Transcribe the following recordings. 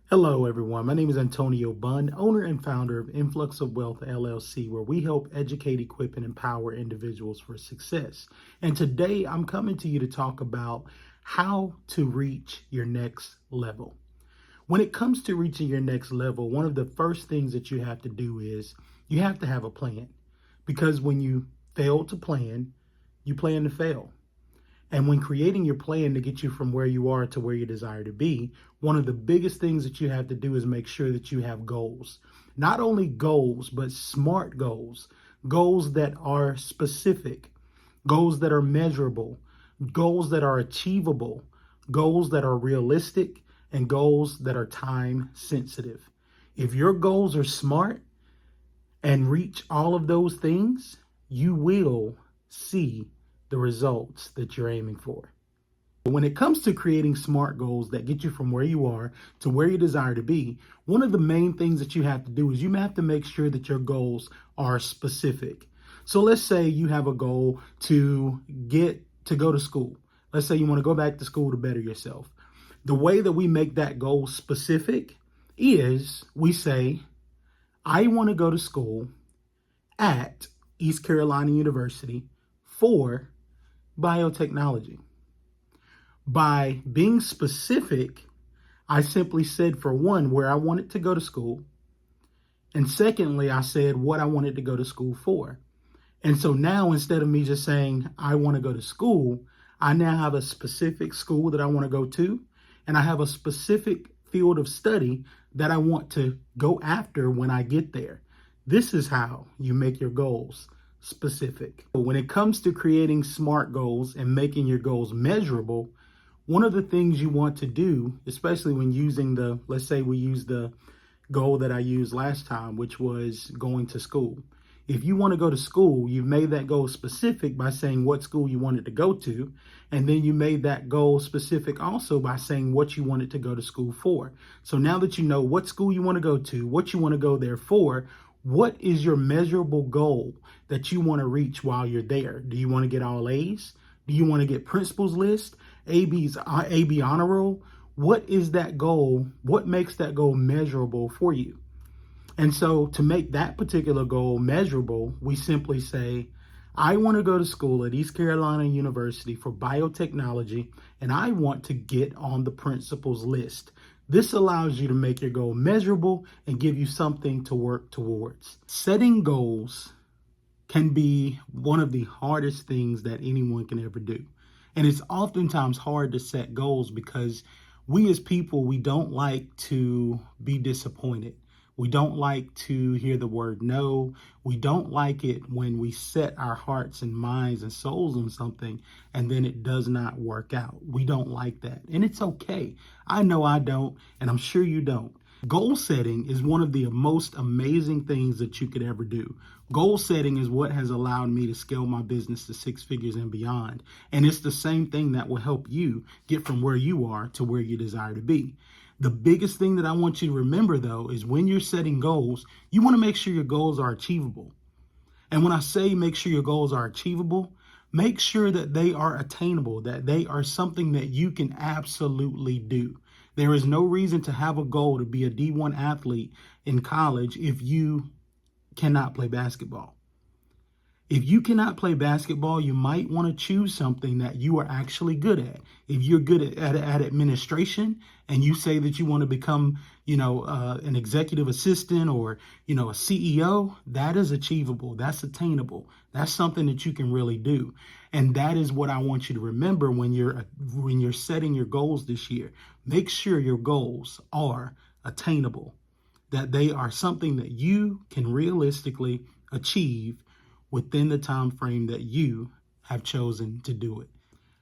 Hello, everyone. My name is Antonio Bunn, owner and founder of Influx of Wealth LLC, where we help educate, equip, and empower individuals for success. And today I'm coming to you to talk about how to reach your next level. When it comes to reaching your next level, one of the first things that you have to do is you have to have a plan. Because when you fail to plan, you plan to fail. And when creating your plan to get you from where you are to where you desire to be, one of the biggest things that you have to do is make sure that you have goals. Not only goals, but smart goals. Goals that are specific, goals that are measurable, goals that are achievable, goals that are realistic, and goals that are time sensitive. If your goals are smart and reach all of those things, you will see the results that you're aiming for. When it comes to creating smart goals that get you from where you are to where you desire to be, one of the main things that you have to do is you have to make sure that your goals are specific. So let's say you have a goal to go to school. Let's say you want to go back to school to better yourself. The way that we make that goal specific is we say, I want to go to school at East Carolina University for biotechnology. By being specific, I simply said, for one, where I wanted to go to school. And secondly, I said what I wanted to go to school for. And so now, instead of me just saying, I want to go to school, I now have a specific school that I want to go to. And I have a specific field of study that I want to go after when I get there. This is how you make your goals specific. When it comes to creating smart goals and making your goals measurable, one of the things you want to do, especially when using let's say we use the goal that I used last time, which was going to school. If you want to go to school, you've made that goal specific by saying what school you wanted to go to. And then you made that goal specific also by saying what you wanted to go to school for. So now that you know what school you want to go to, what you want to go there for, what is your measurable goal that you want to reach while you're there? Do you want to get all A's? Do you want to get principal's list, AB honor roll? What is that goal? What makes that goal measurable for you? And so to make that particular goal measurable, we simply say, I want to go to school at East Carolina University for biotechnology, and I want to get on the principal's list. This allows you to make your goal measurable and give you something to work towards. Setting goals can be one of the hardest things that anyone can ever do. And it's oftentimes hard to set goals because we as people, we don't like to be disappointed. We don't like to hear the word no. We don't like it when we set our hearts and minds and souls on something and then it does not work out. We don't like that. And it's okay. I know I don't, and I'm sure you don't. Goal setting is one of the most amazing things that you could ever do. Goal setting is what has allowed me to scale my business to 6 figures and beyond. And it's the same thing that will help you get from where you are to where you desire to be. The biggest thing that I want you to remember, though, is when you're setting goals, you want to make sure your goals are achievable. And when I say make sure your goals are achievable, make sure that they are attainable, that they are something that you can absolutely do. There is no reason to have a goal to be a D1 athlete in college if you cannot play basketball. If you cannot play basketball, you might want to choose something that you are actually good at. If you're good at administration and you say that you want to become, an executive assistant or, a CEO, that is achievable. That's attainable. That's something that you can really do. And that is what I want you to remember when you're setting your goals this year. Make sure your goals are attainable, that they are something that you can realistically achieve within the time frame that you have chosen to do it.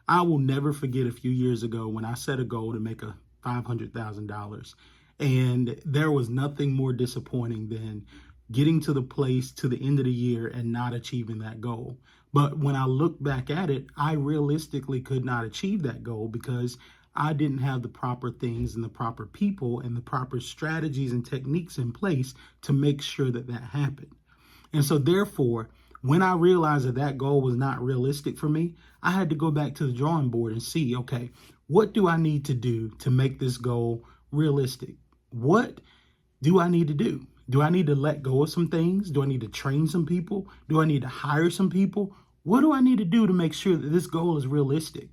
I will never forget a few years ago when I set a goal to make $500,000, and there was nothing more disappointing than getting to the place to the end of the year and not achieving that goal. But when I look back at it, I realistically could not achieve that goal because I didn't have the proper things and the proper people and the proper strategies and techniques in place to make sure that that happened. And so therefore, when I realized that that goal was not realistic for me, I had to go back to the drawing board and see, okay, what do I need to do to make this goal realistic? What do I need to do? Do I need to let go of some things? Do I need to train some people? Do I need to hire some people? What do I need to do to make sure that this goal is realistic?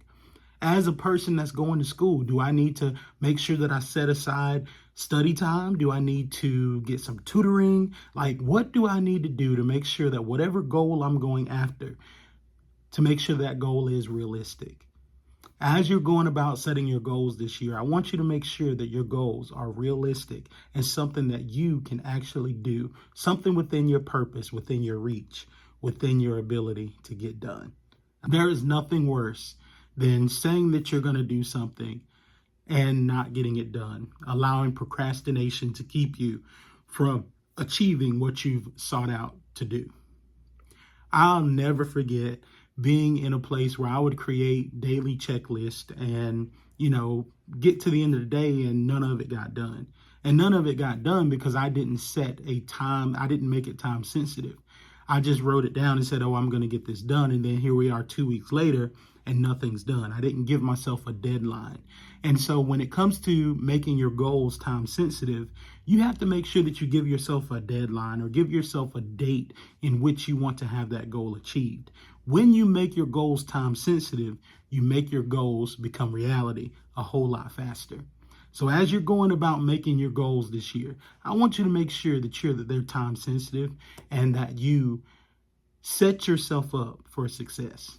As a person that's going to school, do I need to make sure that I set aside study time? Do I need to get some tutoring? Like, what do I need to do to make sure that whatever goal I'm going after, to make sure that goal is realistic? As you're going about setting your goals this year, I want you to make sure that your goals are realistic and something that you can actually do, something within your purpose, within your reach, within your ability to get done. There is nothing worse than saying that you're going to do something and not getting it done, allowing procrastination to keep you from achieving what you've sought out to do. I'll never forget being in a place where I would create daily checklists and, get to the end of the day and none of it got done. And none of it got done because I didn't set a time. I didn't make it time sensitive. I just wrote it down and said, oh, I'm going to get this done. And then here we are 2 weeks later and nothing's done. I didn't give myself a deadline. And so when it comes to making your goals time sensitive, you have to make sure that you give yourself a deadline or give yourself a date in which you want to have that goal achieved. When you make your goals time sensitive, you make your goals become reality a whole lot faster. So as you're going about making your goals this year, I want you to make sure that they're time sensitive and that you set yourself up for success.